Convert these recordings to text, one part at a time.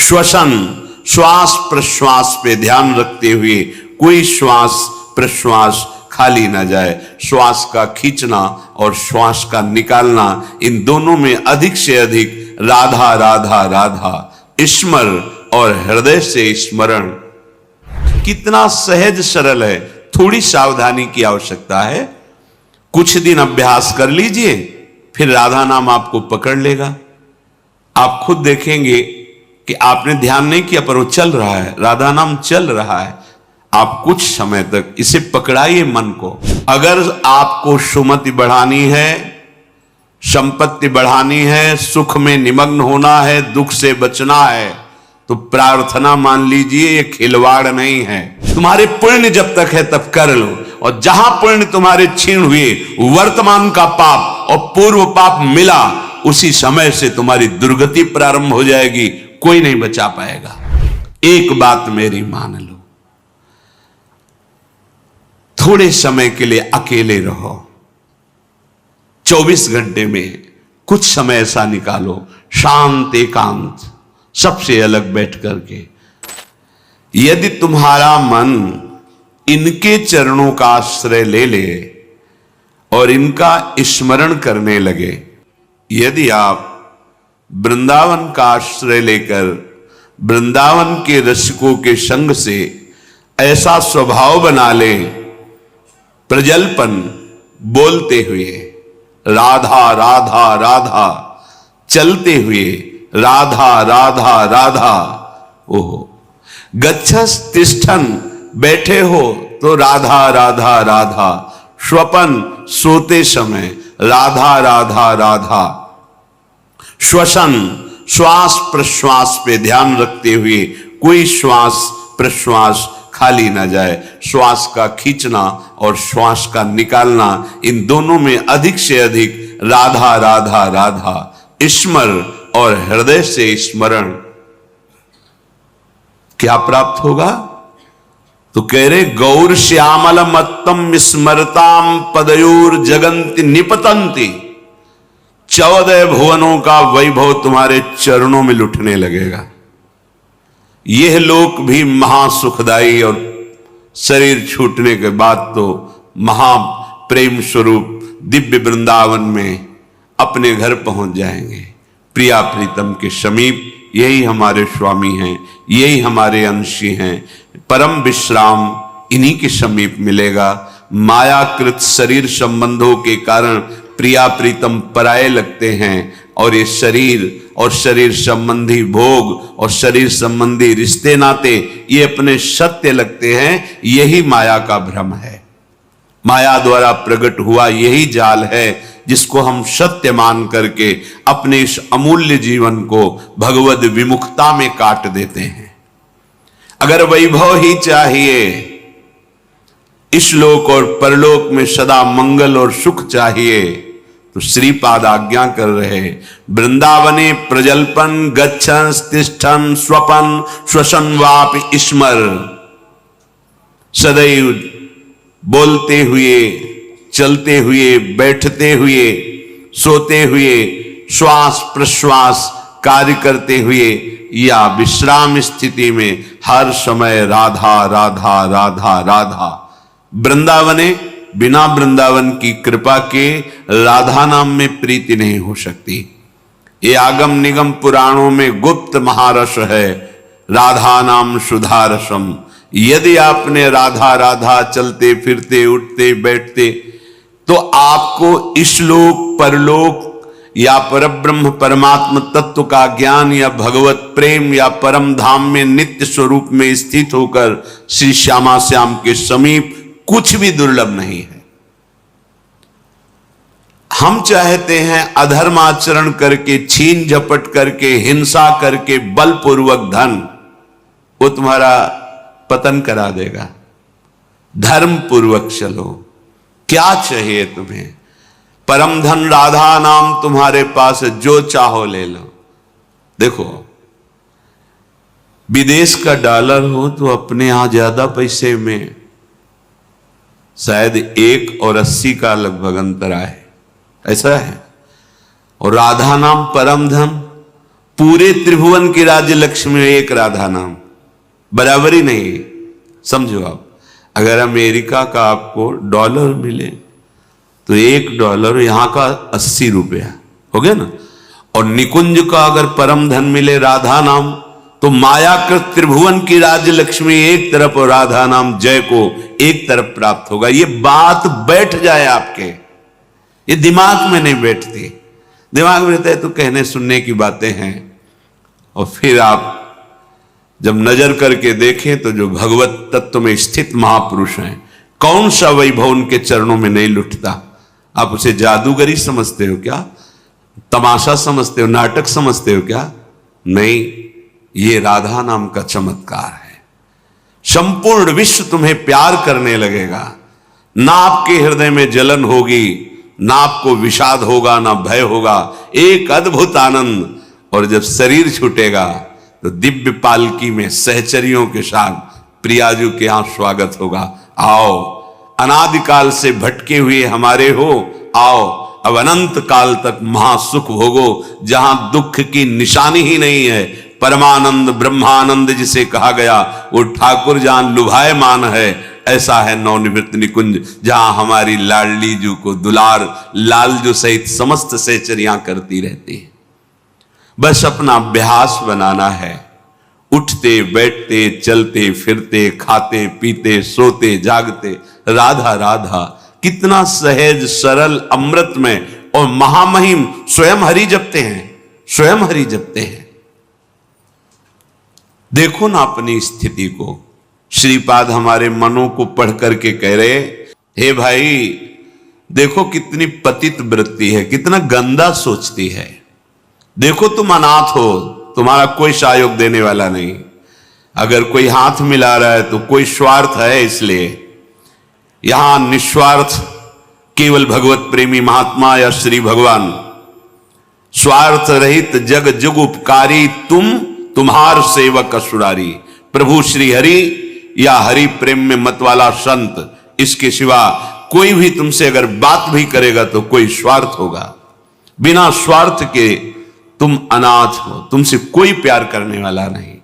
श्वसन श्वास प्रश्वास पे ध्यान रखते हुए कोई श्वास प्रश्वास खाली ना जाए। श्वास का खींचना और श्वास का निकालना, इन दोनों में अधिक से अधिक राधा राधा राधा स्मर और हृदय से स्मरण। कितना सहज सरल है, थोड़ी सावधानी की आवश्यकता है। कुछ दिन अभ्यास कर लीजिए, फिर राधा नाम आपको पकड़ लेगा। आप खुद देखेंगे कि आपने ध्यान नहीं किया पर वो चल रहा है, राधा नाम चल रहा है। आप कुछ समय तक इसे पकड़ाइए मन को। अगर आपको सुमति बढ़ानी है, संपत्ति बढ़ानी है, सुख में निमग्न होना है, दुख से बचना है, तो प्रार्थना मान लीजिए ये खिलवाड़ नहीं है। तुम्हारे पुण्य जब तक है तब कर लो, और जहां पुण्य तुम्हारे क्षीण हुए, वर्तमान का पाप और पूर्व पाप मिला, उसी समय से तुम्हारी दुर्गति प्रारंभ हो जाएगी, कोई नहीं बचा पाएगा। एक बात मेरी मान लो, थोड़े समय के लिए अकेले रहो। 24 घंटे में कुछ समय ऐसा निकालो, शांत एकांत, सबसे अलग बैठ करके। यदि तुम्हारा मन इनके चरणों का आश्रय ले ले और इनका स्मरण करने लगे, यदि आप वृंदावन का आश्रय लेकर वृंदावन के रसिकों के संग से ऐसा स्वभाव बना ले, प्रजल्पन बोलते हुए राधा राधा राधा, चलते हुए राधा राधा राधा, ओहो गच्छस तिष्ठन, बैठे हो तो राधा राधा राधा, स्वपन सोते समय राधा राधा राधा, श्वसन श्वास प्रश्वास पे ध्यान रखते हुए कोई श्वास प्रश्वास खाली ना जाए। श्वास का खींचना और श्वास का निकालना, इन दोनों में अधिक से अधिक राधा राधा राधा स्मर और हृदय से स्मरण। क्या प्राप्त होगा? तो कह रहे गौर श्यामल मत्तम स्मरताम पदयोर जगंति निपतंती। 14 भुवनों का वैभव तुम्हारे चरणों में लुटने लगेगा। यह लोक भी महासुखदायी, और शरीर छूटने के बाद तो महाप्रेम स्वरूप दिव्य वृंदावन में अपने घर पहुंच जाएंगे, प्रिया प्रीतम के समीप। यही हमारे स्वामी हैं, यही हमारे अंशी हैं। परम विश्राम इन्हीं के समीप मिलेगा। मायाकृत शरीर संबंधों के कारण प्रिया प्रीतम पराये लगते हैं, और ये शरीर और शरीर संबंधी भोग और शरीर संबंधी रिश्ते नाते ये अपने सत्य लगते हैं। यही माया का भ्रम है। माया द्वारा प्रकट हुआ यही जाल है जिसको हम सत्य मान करके अपने इस अमूल्य जीवन को भगवद विमुखता में काट देते हैं। अगर वैभव ही चाहिए, इस लोक और परलोक में सदा मंगल और सुख चाहिए, तो श्रीपाद आज्ञा कर रहे वृंदावने प्रजल्पन गच्छन तिष्ठन स्वपन श्वसन वाप स्मर। सदैव बोलते हुए, चलते हुए, बैठते हुए, सोते हुए, श्वास प्रश्वास कार्य करते हुए या विश्राम स्थिति में हर समय राधा राधा राधा राधा। वृंदावने, बिना वृंदावन की कृपा के राधा नाम में प्रीति नहीं हो सकती। ये आगम निगम पुराणों में गुप्त महारस है, राधा नाम सुधारसम। यदि आपने राधा राधा चलते फिरते उठते बैठते, तो आपको इस लोक परलोक या परब्रह्म परमात्म तत्व का ज्ञान या भगवत प्रेम या परम धाम में नित्य स्वरूप में स्थित होकर श्री श्यामा श्याम के समीप कुछ भी दुर्लभ नहीं है। हम चाहते हैं अधर्म आचरण करके, छीन झपट करके, हिंसा करके, बलपूर्वक धन, वो तुम्हारा पतन करा देगा। धर्म पूर्वक चलो। क्या चाहिए तुम्हें? परम धन राधा नाम तुम्हारे पास है, जो चाहो ले लो। देखो, विदेश का डॉलर हो तो अपने यहां ज्यादा पैसे में शायद 1 और 80 का लगभग अंतर आए, ऐसा है। और राधा नाम परम धन, पूरे त्रिभुवन की राज्य लक्ष्मी में एक राधा नाम, बराबरी नहीं। समझो आप, अगर अमेरिका का आपको डॉलर मिले तो $1 यहां का 80 रुपया हो गया ना। और निकुंज का अगर परम धन मिले राधा नाम, तो मायाकृत त्रिभुवन की राज्य लक्ष्मी एक तरफ और राधा नाम जय को एक तरफ प्राप्त होगा। ये बात बैठ जाए आपके, ये दिमाग में नहीं बैठती। दिमाग में रहता है तो कहने सुनने की बातें हैं, और फिर आप जब नजर करके देखें तो जो भगवत तत्व में स्थित महापुरुष हैं, कौन सा वैभव उनके चरणों में नहीं लुटता। आप उसे जादूगरी समझते हो क्या? तमाशा समझते हो? नाटक समझते हो क्या? नहीं, ये राधा नाम का चमत्कार है। संपूर्ण विश्व तुम्हें प्यार करने लगेगा, ना आपके हृदय में जलन होगी, ना आपको विषाद होगा, ना भय होगा, एक अद्भुत आनंद। और जब शरीर छूटेगा तो दिव्य पालकी में सहचरियों के साथ प्रियाजू के यहां स्वागत होगा। आओ, अनादिकाल से भटके हुए हमारे हो, आओ अब अनंत काल तक महासुख भोगो, जहां दुख की निशानी ही नहीं है। परमानंद ब्रह्मानंद जिसे कहा गया, वो ठाकुर जहां लुभायमान है, ऐसा है नवनिवृत्त निकुंज, जहां हमारी लाडली जू को दुलार लालजू सहित समस्त सहचरियां करती रहती है। बस अपना अभ्यास बनाना है, उठते बैठते चलते फिरते खाते पीते सोते जागते राधा राधा। कितना सहज सरल अमृत में और महामहिम स्वयं हरि जपते हैं, स्वयं हरि जपते हैं। देखो ना अपनी स्थिति को। श्रीपाद हमारे मनों को पढ़ करके कह रहे, हे भाई देखो कितनी पतित वृत्ति है, कितना गंदा सोचती है। देखो तुम अनाथ हो, तुम्हारा कोई सहयोग देने वाला नहीं। अगर कोई हाथ मिला रहा है तो कोई स्वार्थ है, इसलिए यहां निस्वार्थ केवल भगवत प्रेमी महात्मा या श्री भगवान, स्वार्थ रहित जग जुग उपकारी, तुम तुम्हार सेवक असुरारी। प्रभु श्री हरि या हरि प्रेम में मत वाला संत, इसके सिवा कोई भी तुमसे अगर बात भी करेगा तो कोई स्वार्थ होगा। बिना स्वार्थ के तुम अनाथ हो, तुमसे कोई प्यार करने वाला नहीं।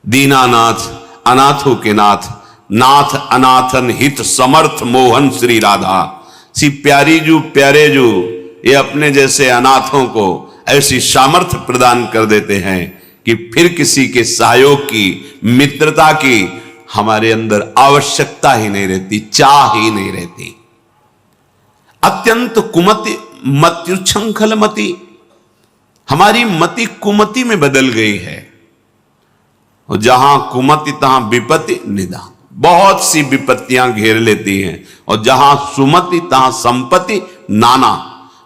दीनानाथ अनाथों के नाथ, नाथ अनाथन हित समर्थ मोहन श्री राधा। सी प्यारी जू प्यारे जू, ये अपने जैसे अनाथों को ऐसी सामर्थ्य प्रदान कर देते हैं कि फिर किसी के सहयोग की, मित्रता की हमारे अंदर आवश्यकता ही नहीं रहती, चाह ही नहीं रहती। अत्यंत कुमति मत्युच्छंखल मति, हमारी मति कुमति में बदल गई है। और जहां कुमति तहां विपत्ति निदान, बहुत सी विपत्तियां घेर लेती हैं। और जहां सुमति तहां संपत्ति नाना,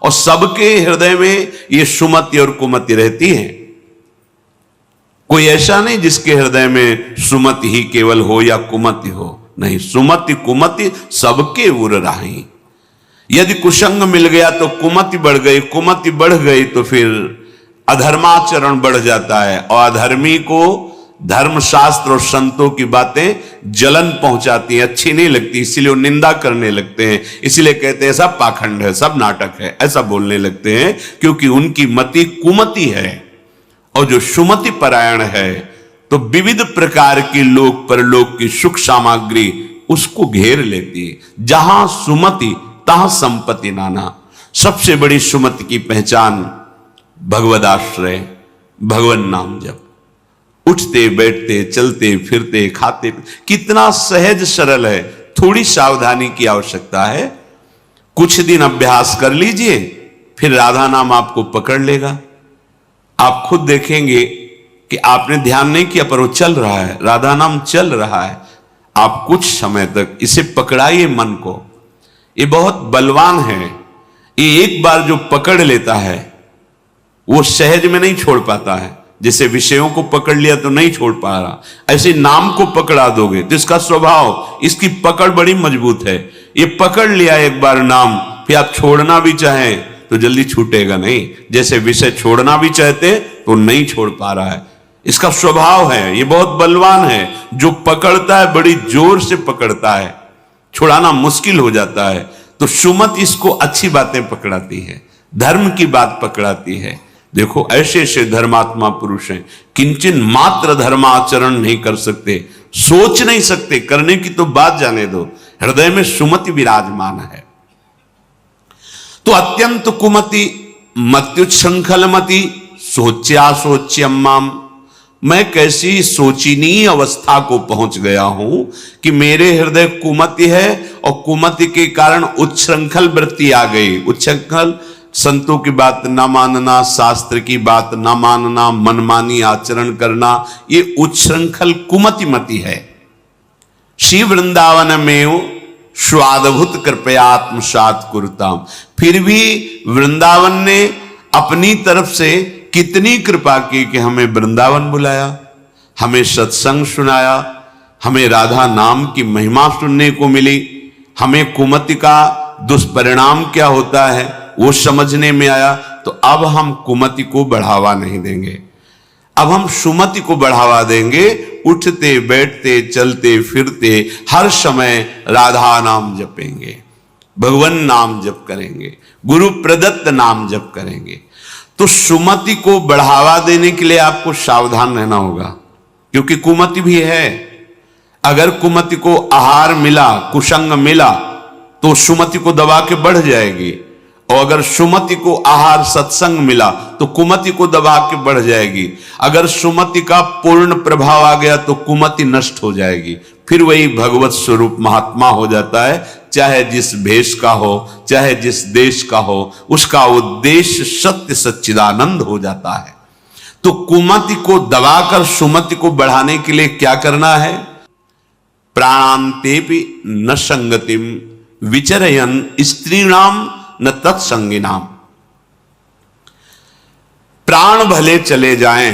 और सबके हृदय में ये सुमति और कुमति रहती है। कोई ऐसा नहीं जिसके हृदय में सुमति ही केवल हो या कुमति हो, नहीं, सुमति कुमति सबके उर राही। यदि कुसंग मिल गया तो कुमति बढ़ गई, कुमति बढ़ गई तो फिर अधर्माचरण बढ़ जाता है। और अधर्मी को धर्मशास्त्र और संतों की बातें जलन पहुंचाती हैं, अच्छी नहीं लगती, इसीलिए वो निंदा करने लगते हैं। इसीलिए कहते हैं सब पाखंड है, सब नाटक है, ऐसा बोलने लगते हैं, क्योंकि उनकी मति कुमति है। और जो सुमति परायण है तो विविध प्रकार की लोक परलोक की सुख सामग्री उसको घेर लेती है। जहां सुमति तहां संपत्ति नाना। सबसे बड़ी सुमति की पहचान भगवदाश्रय, भगवन नाम जप। उठते बैठते चलते फिरते खाते, कितना सहज सरल है। थोड़ी सावधानी की आवश्यकता है। कुछ दिन अभ्यास कर लीजिए, फिर राधा नाम आपको पकड़ लेगा। आप खुद देखेंगे कि आपने ध्यान नहीं किया पर वो चल रहा है, राधा नाम चल रहा है। आप कुछ समय तक इसे पकड़ाइए मन को, ये बहुत बलवान है। ये एक बार जो पकड़ लेता है वो सहज में नहीं छोड़ पाता है। जैसे विषयों को पकड़ लिया तो नहीं छोड़ पा रहा, ऐसे नाम को पकड़ा दोगे तो इसका स्वभाव, इसकी पकड़ बड़ी मजबूत है। ये पकड़ लिया एक बार नाम, फिर आप छोड़ना भी चाहें तो जल्दी छूटेगा नहीं। जैसे विषय छोड़ना भी चाहते तो नहीं छोड़ पा रहा है, इसका स्वभाव है। ये बहुत बलवान है, जो पकड़ता है बड़ी जोर से पकड़ता है, छुड़ाना मुश्किल हो जाता है। तो सुमत इसको अच्छी बातें पकड़ाती है, धर्म की बात पकड़ाती है, देखो ऐसे ऐसे धर्मात्मा पुरुष हैं, किंचन मात्र धर्माचरण नहीं कर सकते, सोच नहीं सकते, करने की तो बात जाने दो, हृदय में सुमति विराजमान है। तो अत्यंत कुमति मत्युच्छृंखलमति सोच्या सोच्यम्माम, मैं कैसी सोचनीय अवस्था को पहुंच गया हूं कि मेरे हृदय कुमति है और कुमति के कारण उच्छृंखल वृत्ति आ गई। उच्छृंखल संतों की बात न मानना, शास्त्र की बात न मानना, मनमानी आचरण करना, ये उच्छृंखल कुमति मति है। श्री वृंदावन में स्वादभुत कृपयात्मसात कुरुताम, फिर भी वृंदावन ने अपनी तरफ से कितनी कृपा की कि हमें वृंदावन बुलाया, हमें सत्संग सुनाया, हमें राधा नाम की महिमा सुनने को मिली, हमें कुमति का दुष्परिणाम क्या होता है वो समझने में आया। तो अब हम कुमति को बढ़ावा नहीं देंगे, अब हम सुमति को बढ़ावा देंगे। उठते बैठते चलते फिरते हर समय राधा नाम जपेंगे, भगवान नाम जप करेंगे, गुरु प्रदत्त नाम जप करेंगे। तो सुमति को बढ़ावा देने के लिए आपको सावधान रहना होगा, क्योंकि कुमति भी है। अगर कुमति को आहार मिला, कुसंग मिला, तो सुमति को दबा के बढ़ जाएगी, और अगर सुमति को आहार सत्संग मिला तो कुमति को दबा के बढ़ जाएगी। अगर सुमति का पूर्ण प्रभाव आ गया तो कुमति नष्ट हो जाएगी, फिर वही भगवत स्वरूप महात्मा हो जाता है। चाहे जिस भेष का हो, चाहे जिस देश का हो, उसका उद्देश्य सत्य सच्चिदानंद हो जाता है। तो कुमति को दबाकर सुमति को बढ़ाने के लिए क्या करना है? प्राणांतेपि न संगतिम विचरयन स्त्रीणाम न तत्संगिनाम। प्राण भले चले जाएं,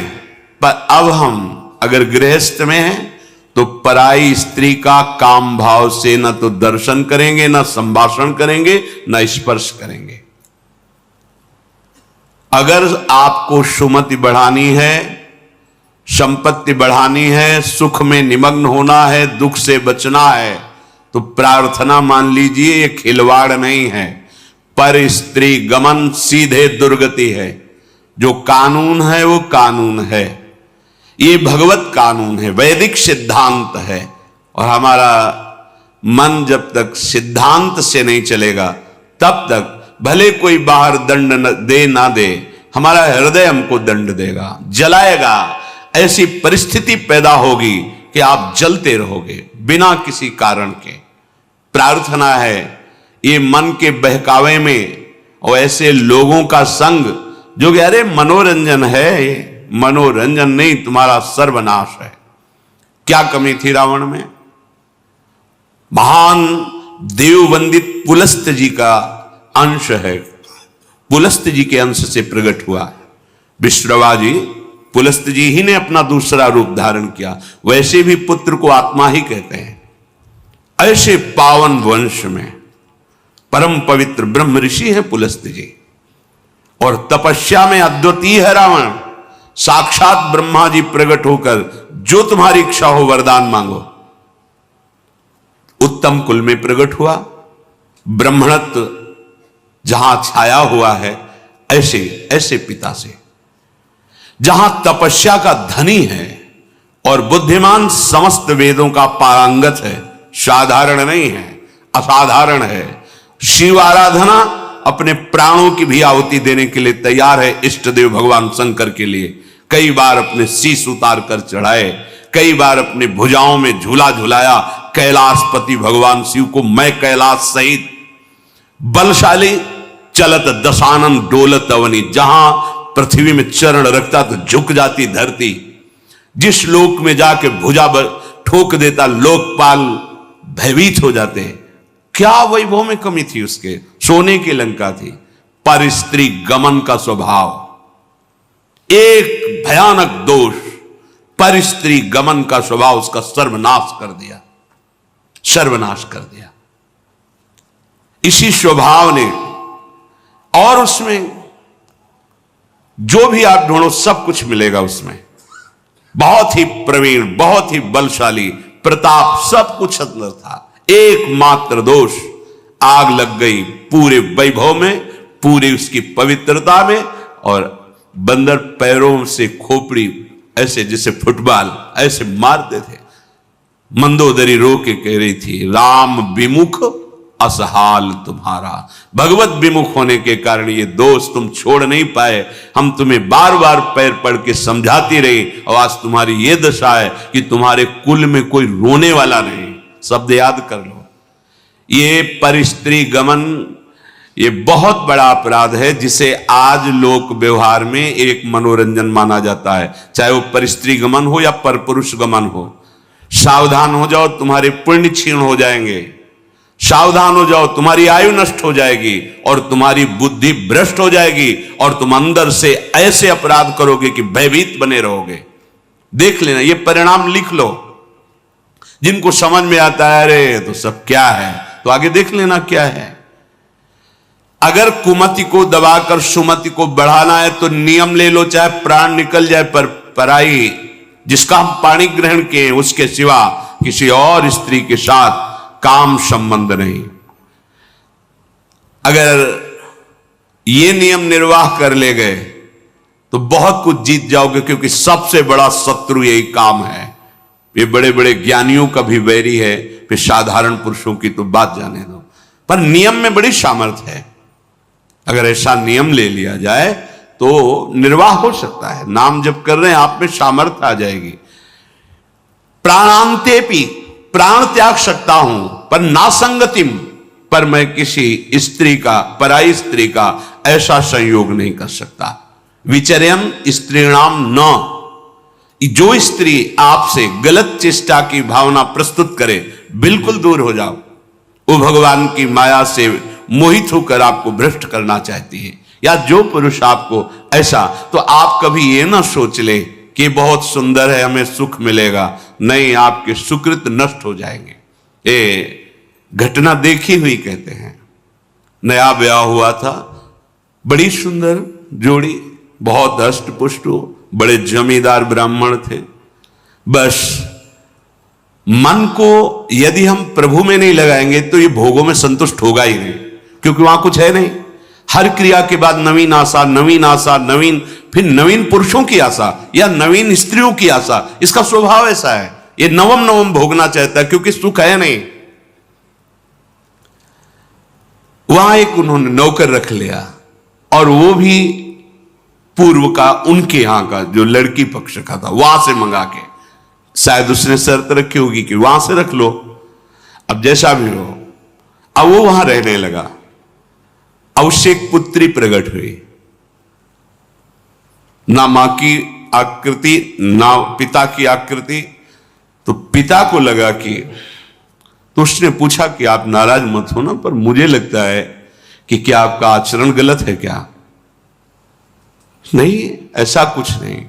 पर अब हम अगर गृहस्थ में हैं तो पराई स्त्री का काम भाव से न तो दर्शन करेंगे, न संभाषण करेंगे, न स्पर्श करेंगे। अगर आपको सुमति बढ़ानी है, संपत्ति बढ़ानी है, सुख में निमग्न होना है, दुख से बचना है, तो प्रार्थना मान लीजिए, ये खिलवाड़ नहीं है। पर स्त्री गमन सीधे दुर्गति है। जो कानून है वो कानून है, ये भगवत कानून है, वैदिक सिद्धांत है। और हमारा मन जब तक सिद्धांत से नहीं चलेगा तब तक भले कोई बाहर दंड दे ना दे, हमारा हृदय हमको दंड देगा, जलाएगा। ऐसी परिस्थिति पैदा होगी कि आप जलते रहोगे बिना किसी कारण के। प्रार्थना है ये मन के बहकावे में और ऐसे लोगों का संग जो कि अरे मनोरंजन है, मनोरंजन नहीं, तुम्हारा सर्वनाश है। क्या कमी थी रावण में? महान देव वंदित पुलस्त जी का अंश है, पुलस्त जी के अंश से प्रकट हुआ। विश्रवा जी, पुलस्त जी ही ने अपना दूसरा रूप धारण किया। वैसे भी पुत्र को आत्मा ही कहते हैं। ऐसे पावन वंश में परम पवित्र ब्रह्म ऋषि हैं पुलस्त जी, और तपस्या में अद्वितीय है रावण। साक्षात ब्रह्मा जी प्रकट होकर जो तुम्हारी इच्छा हो वरदान मांगो। उत्तम कुल में प्रकट हुआ, ब्राह्मणत्व जहां छाया हुआ है, ऐसे ऐसे पिता से, जहां तपस्या का धनी है और बुद्धिमान समस्त वेदों का पारंगत है। साधारण नहीं है, असाधारण है। शिव आराधना अपने प्राणों की भी आहुति देने के लिए तैयार है। इष्ट देव भगवान शंकर के लिए कई बार अपने शीश उतार कर चढ़ाए, कई बार अपने भुजाओं में झूला झुलाया। कैलाशपति भगवान शिव को मैं कैलाश सहित बलशाली चलत दशानन डोलत अवनी, जहां पृथ्वी में चरण रखता तो झुक जाती धरती, जिस लोक में जाके भुजा ठोक देता लोकपाल भयभीत हो जाते। क्या वैभव में कमी थी उसके? सोने की लंका थी। पर स्त्री गमन का स्वभाव, एक भयानक दोष, पर स्त्री गमन का स्वभाव उसका सर्वनाश कर दिया, सर्वनाश कर दिया इसी स्वभाव ने। और उसमें जो भी आप ढूंढो सब कुछ मिलेगा उसमें। बहुत ही प्रवीण, बहुत ही बलशाली, प्रताप, सब कुछ अंदर था। एकमात्र दोष, आग लग गई पूरे वैभव में, पूरी उसकी पवित्रता में और बंदर पैरों से खोपड़ी ऐसे जैसे फुटबॉल ऐसे मारते थे। मंदोदरी रो के कह रही थी, राम विमुख असहाल तुम्हारा। भगवत विमुख होने के कारण ये दोष तुम छोड़ नहीं पाए। हम तुम्हें बार बार पैर पड़ के समझाती रही और आज तुम्हारी ये दशा है कि तुम्हारे कुल में कोई रोने वाला नहीं। शब्द याद कर लो। ये परस्त्री गमन ये बहुत बड़ा अपराध है, जिसे आज लोक व्यवहार में एक मनोरंजन माना जाता है, चाहे वो परस्त्री गमन हो या परपुरुष गमन हो। सावधान हो जाओ, तुम्हारे पुण्य क्षीण हो जाएंगे। सावधान हो जाओ, तुम्हारी आयु नष्ट हो जाएगी और तुम्हारी बुद्धि भ्रष्ट हो जाएगी और तुम अंदर से ऐसे अपराध करोगे कि भयभीत बने रहोगे। देख लेना, ये परिणाम लिख लो। जिनको समझ में आता है अरे तो सब क्या है, तो आगे देख लेना क्या है। अगर कुमति को दबाकर सुमति को बढ़ाना है तो नियम ले लो, चाहे प्राण निकल जाए, पर पराई जिसका हम पाणी ग्रहण किए उसके सिवा किसी और स्त्री के साथ काम संबंध नहीं। अगर ये नियम निर्वाह कर ले गए तो बहुत कुछ जीत जाओगे, क्योंकि सबसे बड़ा शत्रु यही काम है। ये बड़े बड़े ज्ञानियों का भी वैरी है, फिर साधारण पुरुषों की तो बात जाने दो। पर नियम में बड़ी सामर्थ्य है। अगर ऐसा नियम ले लिया जाए तो निर्वाह हो सकता है। नाम जब कर रहे हैं आप में सामर्थ्य आ जाएगी। प्राणांते भी प्राण त्याग सकता हूं, पर नासंगतिम, पर मैं किसी स्त्री का, पराई स्त्री का ऐसा संयोग नहीं कर सकता। विचर्यम स्त्रीणाम न, जो स्त्री आपसे गलत चेष्टा की भावना प्रस्तुत करे बिल्कुल दूर हो जाओ। वो भगवान की माया से मोहित होकर आपको भ्रष्ट करना चाहती है। या जो पुरुष आपको ऐसा, तो आप कभी ये ना सोच ले कि बहुत सुंदर है हमें सुख मिलेगा। नहीं, आपके सुकृत नष्ट हो जाएंगे। ये घटना देखी हुई कहते हैं। नया ब्याह हुआ था, बड़ी सुंदर जोड़ी, बहुत हष्ट पुष्ट हो, बड़े जमींदार ब्राह्मण थे। बस मन को यदि हम प्रभु में नहीं लगाएंगे तो ये भोगों में संतुष्ट होगा ही नहीं, क्योंकि वहां कुछ है नहीं। हर क्रिया के बाद नवीन आशा, नवीन आशा, नवीन, फिर नवीन पुरुषों की आशा या नवीन स्त्रियों की आशा। इसका स्वभाव ऐसा है, ये नवम नवम भोगना चाहता है, क्योंकि सुख है नहीं। वहां एक उन्होंने नौकर रख लिया, और वो भी पूर्व का, उनके यहां का, जो लड़की पक्ष का था, वहां से मंगा के। शायद उसने शर्त रखी होगी कि वहां से रख लो। अब जैसा भी हो, अब वो वहां रहने लगा। अब उससे एक पुत्री प्रकट हुई, ना मां की आकृति ना पिता की आकृति। तो पिता को लगा कि, तो उसने पूछा कि आप नाराज मत हो ना, पर मुझे लगता है कि क्या आपका आचरण गलत है क्या? नहीं, ऐसा कुछ नहीं।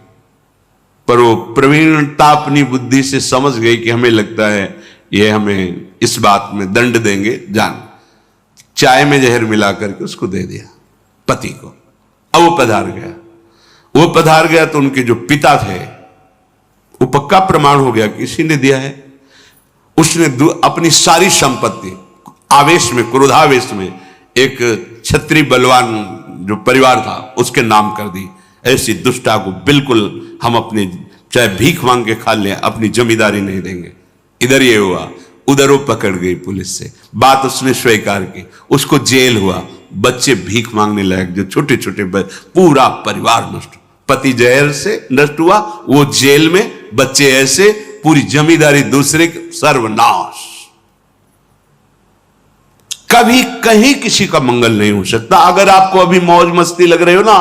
पर वो प्रवीणता अपनी बुद्धि से समझ गई कि हमें लगता है ये हमें इस बात में दंड देंगे। जान, चाय में जहर मिला करके उसको दे दिया पति को। अब वो पधार गया तो उनके जो पिता थे, वो पक्का प्रमाण हो गया कि इसी ने दिया है। उसने अपनी सारी संपत्ति आवेश में, क्रोधावेश में, एक क्षत्रिय बलवान जो परिवार था उसके नाम कर दी। ऐसी दुष्टा को बिल्कुल हम अपने, चाहे भीख मांग के खा लें, अपनी जमींदारी नहीं देंगे। इधर ये हुआ, उधर वो पकड़ गई पुलिस से, बात उसने स्वीकार की, उसको जेल हुआ। बच्चे भीख मांगने लायक, जो छोटे छोटे, पूरा परिवार नष्ट। पति जहर से नष्ट हुआ, वो जेल में, बच्चे ऐसे, पूरी जमींदारी दूसरे, सर्वनाश। कभी कहीं किसी का मंगल नहीं हो सकता। अगर आपको अभी मौज मस्ती लग रही हो ना,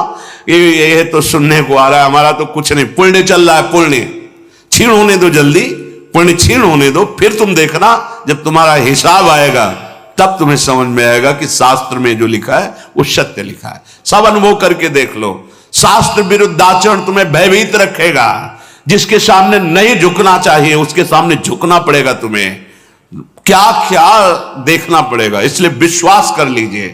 ये तो सुनने को आ रहा है, हमारा तो कुछ नहीं, पुण्य चल रहा है, पुण्य क्षीण होने दो, जल्दी पुण्य क्षीण होने दो, फिर तुम देखना जब तुम्हारा हिसाब आएगा तब तुम्हें समझ में आएगा कि शास्त्र में जो लिखा है वो सत्य लिखा है। सब अनुभव करके देख लो। शास्त्र विरुद्ध आचरण तुम्हें भयभीत रखेगा। जिसके सामने नहीं झुकना चाहिए उसके सामने झुकना पड़ेगा। तुम्हें क्या क्या देखना पड़ेगा। इसलिए विश्वास कर लीजिए,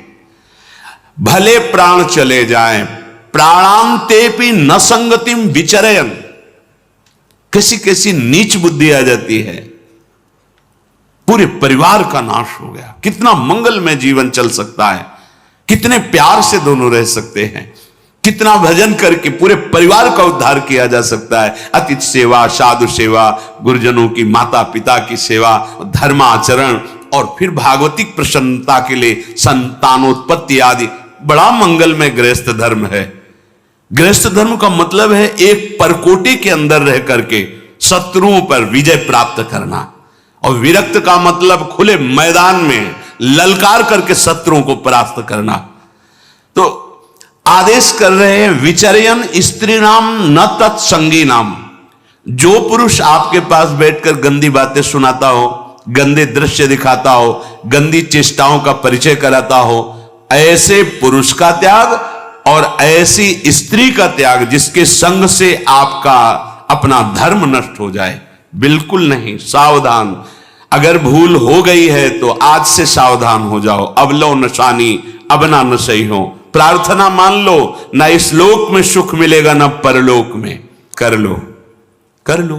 भले प्राण चले जाएं, प्राणांतेपि न संगतिम विचरयन्। कैसी कैसी नीच बुद्धि आ जाती है, पूरे परिवार का नाश हो गया। कितना मंगलमय जीवन चल सकता है, कितने प्यार से दोनों रह सकते हैं। कितना भजन करके पूरे परिवार का उद्धार किया जा सकता है। अतिथि सेवा, साधु सेवा, गुरुजनों की, माता पिता की सेवा, धर्माचरण, और फिर भागवतिक प्रसन्नता के लिए संतानोत्पत्ति आदि। बड़ा मंगलमय गृहस्थ धर्म है। गृहस्थ धर्म का मतलब है एक परकोटे के अंदर रह करके शत्रुओं पर विजय प्राप्त करना, और विरक्त का मतलब खुले मैदान में ललकार करके शत्रुओं को परास्त करना। तो आदेश कर रहे हैं विचर्यन स्त्री नाम न तत्संगी नाम। जो पुरुष आपके पास बैठकर गंदी बातें सुनाता हो, गंदे दृश्य दिखाता हो, गंदी चेष्टाओं का परिचय कराता हो, ऐसे पुरुष का त्याग और ऐसी स्त्री का त्याग जिसके संग से आपका अपना धर्म नष्ट हो जाए, बिल्कुल नहीं। सावधान। अगर भूल हो गई है तो आज से सावधान हो जाओ। अब लो नशानी, अब ना नशई हो। प्रार्थना मान लो, ना इस लोक में सुख मिलेगा ना परलोक में। कर लो, कर लो।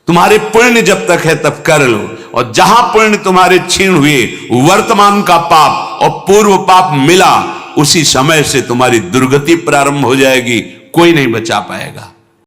तुम्हारे पुण्य जब तक है तब कर लो, और जहां पुण्य तुम्हारे छीन हुए, वर्तमान का पाप और पूर्व पाप मिला, उसी समय से तुम्हारी दुर्गति प्रारंभ हो जाएगी। कोई नहीं बचा पाएगा।